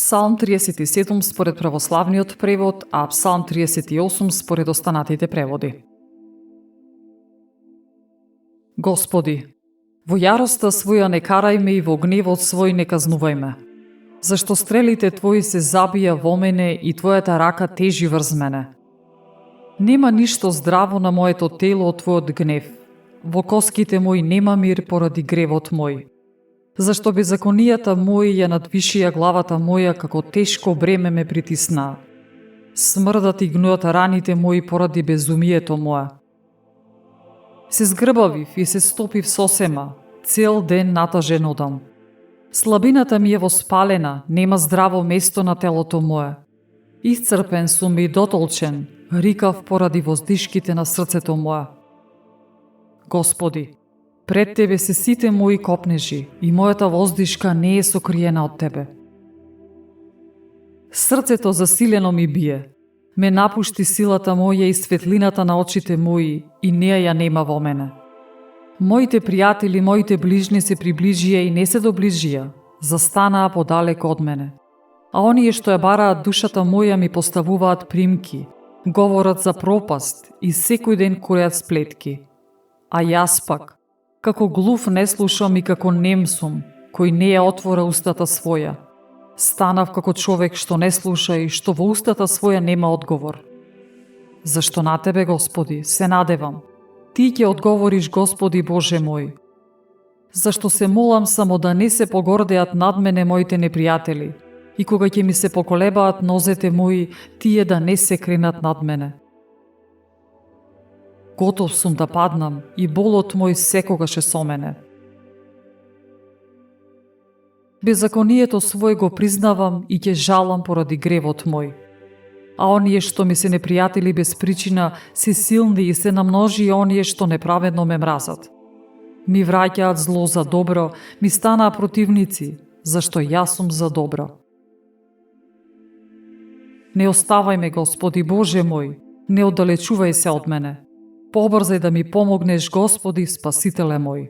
Псалм 37 според православниот превод, а Псалм 38 според останатите преводи. Господи, во јароста своја не карај ме и во гневот свој не казнувај ме. Зашто стрелите Твои се забија во мене и Твојата рака тежи врз мене. Нема ништо здраво на моето тело од Твојот гнев. Во коските мои нема мир поради гревот мој. Зашто беззаконијата мои ја надвишија главата моја, како тешко бреме ме притиснаа. Смрдат и гнујат раните мои поради безумието мое. Се згрбавив и се стопив сосема, цел ден натажен одам. Слабината ми е воспалена, нема здраво место на телото мое. Исцрпен сум и дотолчен, рикав поради воздишките на срцето мое. Господи, пред Тебе се сите мои копнежи и мојата воздишка не е сокриена од Тебе. Срцето засилено ми бие, ме напушти силата моја и светлината на очите мои и неа ја нема во мене. Моите пријатели, моите ближни се приближија и не се доближија, застанаа подалеку од мене. А оние што ја бараат душата моја ми поставуваат примки, говорат за пропаст и секој ден куреат сплетки. А јас пак, како глув не слушам и како нем сум, кој не ја отвора устата своја. Станав како човек што не слуша и што во устата своја нема одговор. Зашто на Тебе, Господи, се надевам. Ти ќе одговориш, Господи Боже мој. Зашто се молам само да не се погордеат над мене моите непријатели и кога ќе ми се поколебаат нозете мои, тие да не се кренат над мене. Готов сум да паднам и болот мој секогаш е со мене. Беззаконието свој го признавам и ќе жалам поради гревот мој. А оние што ми се непријатели без причина се силни и се намножи оние што неправедно ме мразат. Ми враќаат зло за добро, ми станаа противници, зашто јас сум за добро. Не оставај ме, Господи Боже мој, не оддалечувај се од мене. Побрзај да ми помогнеш, Господи, Спасителе мој.